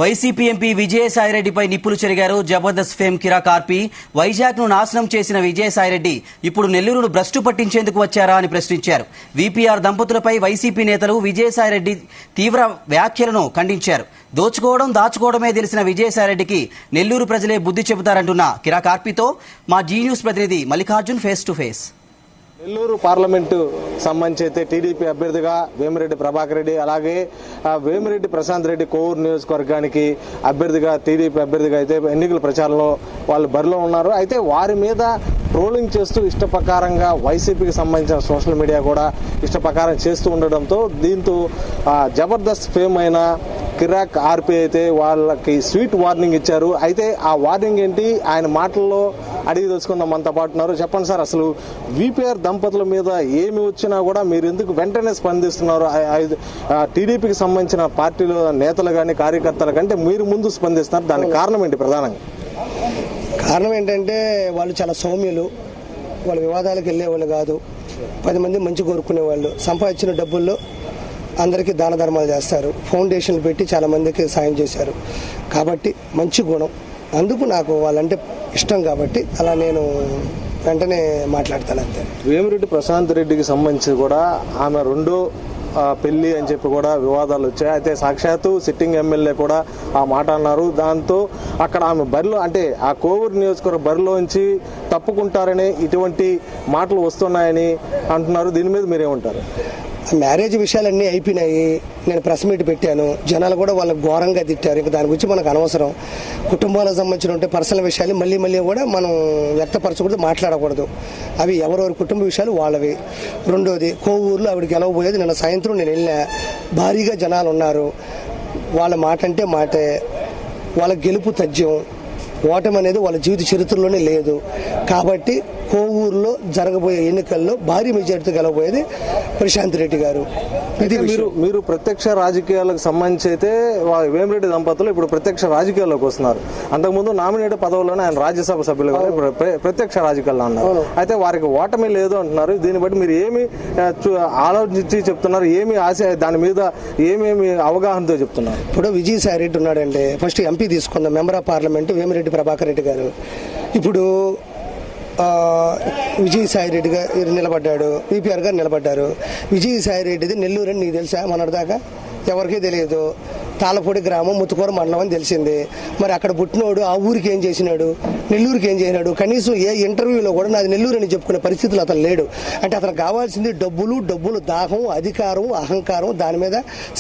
YCP MP విజయసాయిరెడ్డిపై నిప్పులు చెరిగారు Jabardasth fame కిరాక్ ఆర్పి. వైజాగ్ ను నాశనం చేసిన విజయసాయిరెడ్డి ఇప్పుడు నెల్లూరును భ్రష్టు పట్టించేందుకు వచ్చారా అని ప్రశ్నించారు. వీపీఆర్ దంపతులపై వైసీపీ నేతలు విజయసాయిరెడ్డి తీవ్ర వ్యాఖ్యలను ఖండించారు. దోచుకోవడం దాచుకోవడమే తెలిసిన విజయసాయిరెడ్డికి నెల్లూరు ప్రజలే బుద్ధి చెబుతారంటున్న కిరాక్ ఆర్పితో మా జీ న్యూస్ ప్రతినిధి Mallikarjun face to face. Nellore parliament సంబంధించి అయితే టీడీపీ అభ్యర్థిగా వేమిరెడ్డి ప్రభాకర్ రెడ్డి, అలాగే వేమిరెడ్డి ప్రశాంత్ రెడ్డి కోవూరు నియోజకవర్గానికి టీడీపీ అభ్యర్థిగా అయితే ఎన్నికల ప్రచారంలో వాళ్ళు బరిలో ఉన్నారు. అయితే వారి మీద ట్రోలింగ్ చేస్తూ ఇష్టప్రకారంగా వైసీపీకి సంబంధించిన సోషల్ మీడియా కూడా ఇష్టప్రకారం చేస్తూ ఉండడంతో దీంతో జబర్దస్త్ ఫేమ్ అయిన కిరాక్ ఆర్పి అయితే వాళ్ళకి స్వీట్ వార్నింగ్ ఇచ్చారు. అయితే ఆ వార్నింగ్ ఏంటి, ఆయన మాటల్లో అడిగి తెలుసుకున్న మనతో పాటు ఉన్నారు. చెప్పండి సార్, అసలు వీపీఆర్ దంపతుల మీద ఏమి వచ్చినా కూడా మీరు ఎందుకు వెంటనే స్పందిస్తున్నారు? టీడీపీకి సంబంధించిన పార్టీల నేతలు కానీ కార్యకర్తలు కంటే మీరు ముందు స్పందిస్తున్నారు, దానికి కారణం ఏంటి? ప్రధానంగా కారణం ఏంటంటే వాళ్ళు చాలా సౌమ్యులు, వాళ్ళ వివాదాలకు వెళ్ళేవాళ్ళు కాదు, 10 మంది మంచి కోరుకునే వాళ్ళు. సంపాదించిన డబ్బుల్లో అందరికీ దాన ధర్మాలు చేస్తారు, ఫౌండేషన్లు పెట్టి చాలా మందికి సాయం చేశారు. కాబట్టి మంచి గుణం, అందుకు నాకు వాళ్ళంటే ఇష్టం కాబట్టి అలా నేను వెంటనే మాట్లాడతాను అంతే. వేమిరెడ్డి ప్రశాంత్ రెడ్డికి సంబంధించి కూడా ఆమె రెండో పెళ్లి అని చెప్పి కూడా వివాదాలు వచ్చాయి. అయితే సాక్షాత్తు సిట్టింగ్ ఎమ్మెల్యే కూడా ఆ మాట అన్నారు. దాంతో అక్కడ ఆమె బరిలో అంటే ఆ కోవూరు నియోజకవర్గ బరిలోంచి తప్పుకుంటారని ఇటువంటి మాటలు వస్తున్నాయని అంటున్నారు. దీని మీద మీరేమంటారు? మ్యారేజ్ విషయాలన్నీ అయిపోయినాయి. నేను ప్రెస్ మీట్ పెట్టాను, జనాలు కూడా వాళ్ళని ఘోరంగా తిట్టారు. ఇంకా దాని గురించి మనకు అనవసరం. కుటుంబాలకు సంబంధించిన పర్సనల్ విషయాలు మళ్ళీ కూడా మనం వ్యక్తపరచకూడదు, మాట్లాడకూడదు. అవి ఎవరెవరి కుటుంబ విషయాలు వాళ్ళవి. రెండోది, కోవూరులో ఆవిడకి గెలవబోయేది. నిన్న సాయంత్రం నేను వెళ్ళినా, భారీగా జనాలు ఉన్నారు. వాళ్ళ మాట అంటే మాటే, వాళ్ళ గెలుపు తథ్యం, ఓటమి అనేది వాళ్ళ జీవిత చరిత్రలోనే లేదు. కాబట్టి కోవూరులో జరగబోయే ఎన్నికల్లో భారీ మెజారిటీతో గెలవబోయేది ప్రశాంత్ రెడ్డి గారు. ఇది మీరు ప్రత్యక్ష రాజకీయాలకు సంబంధించి అయితే వేమిరెడ్డి దంపతులు ఇప్పుడు ప్రత్యక్ష రాజకీయాల్లోకి వస్తున్నారు. అంతకుముందు నామినేటెడ్ పదవుల్లోనే ఆయన రాజ్యసభ సభ్యులుగా ప్రత్యక్ష రాజకీయాల్లో ఉన్నారు. అయితే వారికి ఓటమి లేదు అంటున్నారు. దీన్ని బట్టి మీరు ఏమి ఆలోచించి చెప్తున్నారు? ఏమి ఆశ, దాని మీద ఏమేమి అవగాహనతో చెప్తున్నారు? ఇప్పుడు విజయసాయి రెడ్డి ఉన్నాడంటే, ఫస్ట్ ఎంపీ తీసుకుందాం, member of parliament Vemireddy Prabhakar Reddy గారు. ఇప్పుడు విజయసాయి రెడ్డి గారు నిలబడ్డాడు, వీపీఆర్ గారు నిలబడ్డారు. విజయసాయి రెడ్డిది నెల్లూరు అని నీకు తెలుసా? మొన్నటిదాకా ఎవరికీ తెలియదు. తాళపూడి గ్రామం, ముత్తుకూర మండలం అని తెలిసింది. మరి అక్కడ పుట్టినోడు ఆ ఊరికి ఏం చేసినాడు, నెల్లూరుకి ఏం చేసినాడు? కనీసం ఏ ఇంటర్వ్యూలో కూడా నాది నెల్లూరు అని చెప్పుకునే పరిస్థితులు అతను లేడు. అంటే అతను కావాల్సింది డబ్బులు దాహం, అధికారం, అహంకారం, దాని మీద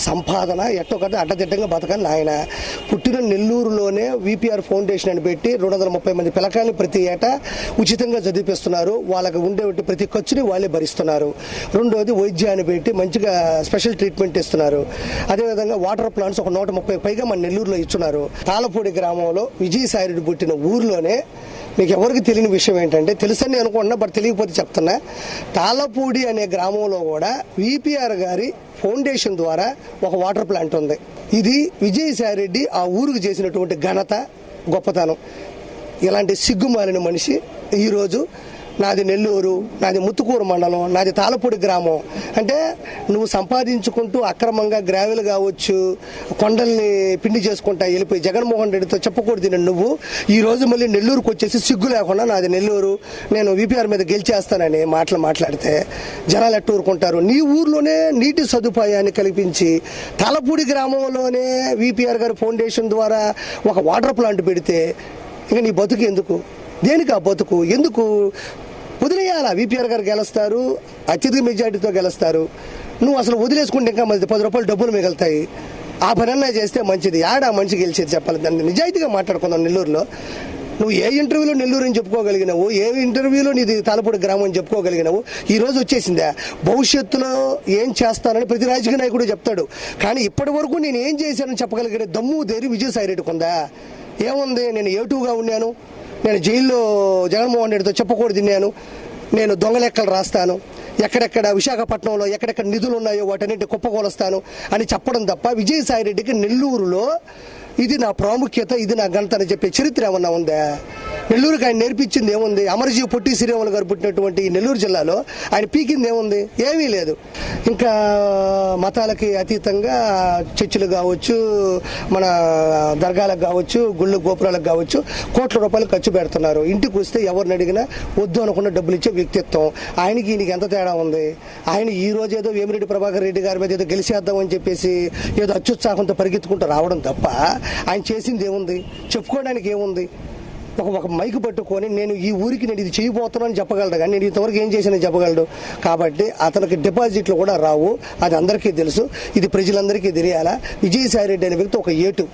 సంపాదన, ఎట్టో కదా అడ్డదిడ్డంగా బతకని ఆయన. పుట్టిన నెల్లూరులోనే వీపీఆర్ ఫౌండేషన్ అని పెట్టి 230 మంది పిల్లకాయలు ప్రతి ఏటా ఉచితంగా చదివిపిస్తున్నారు. వాళ్ళకి ఉండే ప్రతి ఖర్చుని వాళ్ళే భరిస్తున్నారు. రెండోది, వైద్యాన్ని పెట్టి మంచిగా స్పెషల్ ట్రీట్మెంట్ ఇస్తున్నారు. అదేవిధంగా వాటర్ ప్లాంట్స్ ఒక 130 పైగా మన నెల్లూరులో ఇస్తున్నారు. తాళపూడి గ్రామంలో విజయసాయిరెడ్డి పుట్టిన ఊర్లోనే మీకు ఎవరికి తెలియని విషయం ఏంటంటే, తెలుసని అనుకున్నా బట్ తెలియకపోతే చెప్తున్నా, తాళపూడి అనే గ్రామంలో కూడా వీపీఆర్ గారి ఫౌండేషన్ ద్వారా ఒక వాటర్ ప్లాంట్ ఉంది. ఇది విజయసాయిరెడ్డి ఆ ఊరికి చేసినటువంటి ఘనత, గొప్పతనం. ఇలాంటి సిగ్గుమాలిన మనిషి ఈరోజు నాది నెల్లూరు, నాది ముత్తుకూరు మండలం, నాది తాళపూడి గ్రామం అంటే నువ్వు సంపాదించుకుంటూ అక్రమంగా గ్రావెల్ కావచ్చు, కొండల్ని పిండి చేసుకుంటా వెళ్ళిపోయి జగన్మోహన్ రెడ్డితో చెప్పకూడదు నువ్వు ఈ రోజు మళ్ళీ నెల్లూరుకు వచ్చేసి సిగ్గు లేకుండా నాది నెల్లూరు, నేను వీపీఆర్ మీద గెలిచేస్తానని మాట్లాడితే జనాలు ఎట్టు ఊరుకుంటారు? నీ ఊర్లోనే నీటి సదుపాయాన్ని కల్పించి తాళపూడి గ్రామంలోనే వీపీఆర్ గారి ఫౌండేషన్ ద్వారా ఒక వాటర్ ప్లాంట్ పెడితే ఇంకా నీ బతుకు ఎందుకు? దేనికి ఆ బతుకు? ఎందుకు వదిలేయాలా? వీపీఆర్ గారు గెలుస్తారు, అత్యధిక మెజార్టీతో గెలుస్తారు. నువ్వు అసలు వదిలేసుకుంటే ఇంకా మంచిది, 10 రూపాయలు డబ్బులు మిగులుతాయి. ఆ పనన్నా చేస్తే మంచిది. ఆ మనిషి గెలిచేది చెప్పాలి. దాన్ని నిజాయితీగా మాట్లాడుకుందాం. నెల్లూరులో నువ్వు ఏ ఇంటర్వ్యూలో నెల్లూరు అని చెప్పుకోగలిగినావు, ఏ ఇంటర్వ్యూలో నీది తాళపూడి గ్రామం అని చెప్పుకోగలిగినావు? ఈ రోజు వచ్చేసిందా? భవిష్యత్తులో ఏం చేస్తానని ప్రతి రాజకీయ నాయకుడు చెప్తాడు. కానీ ఇప్పటి వరకు నేను ఏం చేశానని చెప్పగలిగిన దమ్ము ధైర్యం విజయసాయి రెడ్డికి ఉందా? ఏముంది? నేను ఏటుగా ఉన్నాను, నేను జైల్లో జగన్మోహన్ రెడ్డితో చెప్పకూడదు తిన్నాను, నేను దొంగ లెక్కలు రాస్తాను, ఎక్కడెక్కడ విశాఖపట్నంలో ఎక్కడెక్కడ నిధులు ఉన్నాయో వాటన్నింటి కుప్పకూలుస్తాను అని చెప్పడం తప్ప విజయసాయి రెడ్డికి నెల్లూరులో ఇది నా ప్రాముఖ్యత, ఇది నా ఘనత అని చెప్పే చరిత్ర ఏమన్నా ఉందా? నెల్లూరుకి ఆయన నేర్పించింది ఏముంది? అమరజీవి పొట్టి శ్రీరాములు గారు పుట్టినటువంటి ఈ నెల్లూరు జిల్లాలో ఆయన పీకింది ఏముంది? ఏమీ లేదు. ఇంకా మతాలకి అతీతంగా చర్చిలు కావచ్చు, మన దర్గాలకు కావచ్చు, గుళ్ళు గోపురాలకు కావచ్చు కోట్ల రూపాయలు ఖర్చు పెడుతున్నారు. ఇంటికి వస్తే ఎవరిని అడిగినా వద్దు అనకుండా డబ్బులు ఇచ్చే వ్యక్తిత్వం. ఆయనకి ఈయనకి ఎంత తేడా ఉంది? ఆయన ఈ రోజు ఏదో వేమిరెడ్డి ప్రభాకర్ రెడ్డి గారి మీద ఏదో గెలిచేద్దామని చెప్పేసి ఏదో అత్యుత్సాహంతో పరిగెత్తుకుంటూ రావడం తప్ప ఆయన చేసింది ఏముంది? చెప్పుకోవడానికి ఏముంది? ఒక మైకు పట్టుకొని నేను ఈ ఊరికి నేను ఇది చేయబోతున్నాను చెప్పగలడు, కానీ నేను ఇంతవరకు ఏం చేశానని చెప్పగలడు. కాబట్టి అతనికి డిపాజిట్లు కూడా రావు, అది అందరికీ తెలుసు. ఇది ప్రజలందరికీ తెలియాలా. విజయసాయి రెడ్డి అనే వ్యక్తి ఒక ఏటు.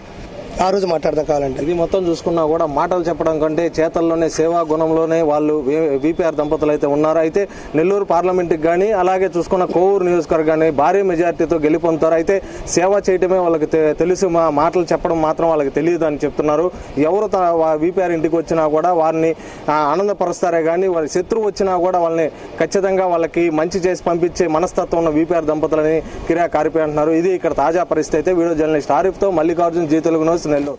ఆ రోజు మాట్లాడదాం కావాలంటే. ఇది మొత్తం చూసుకున్నా కూడా మాటలు చెప్పడం కంటే చేతల్లోనే సేవా గుణంలోనే వాళ్ళు విపిఆర్ దంపతులు అయితే ఉన్నారు. అయితే నెల్లూరు పార్లమెంట్కి కానీ అలాగే చూసుకున్న కోవూరు నియోజకవర్గాన్ని భారీ మెజార్టీతో గెలుపొందుతారు. అయితే సేవ చేయటమే వాళ్ళకి తెలుసు, మాటలు చెప్పడం మాత్రం వాళ్ళకి తెలియదు అని చెప్తున్నారు. ఎవరు విపిఆర్ ఇంటికి వచ్చినా కూడా వారిని ఆనందపరుస్తారే కానీ వారి శత్రువు వచ్చినా కూడా వాళ్ళని ఖచ్చితంగా వాళ్ళకి మంచి చేసి పంపించే మనస్తత్వం ఉన్న విపిఆర్ దంపతులని కిరా కార్పి అంటున్నారు. ఇది ఇక్కడ తాజా పరిస్థితి. అయితే వీడియో జర్నలిస్ట్ ఆరిఫ్తో మల్లికార్జున్, జీ తెలుగు న్యూస్, నెల్లూరు.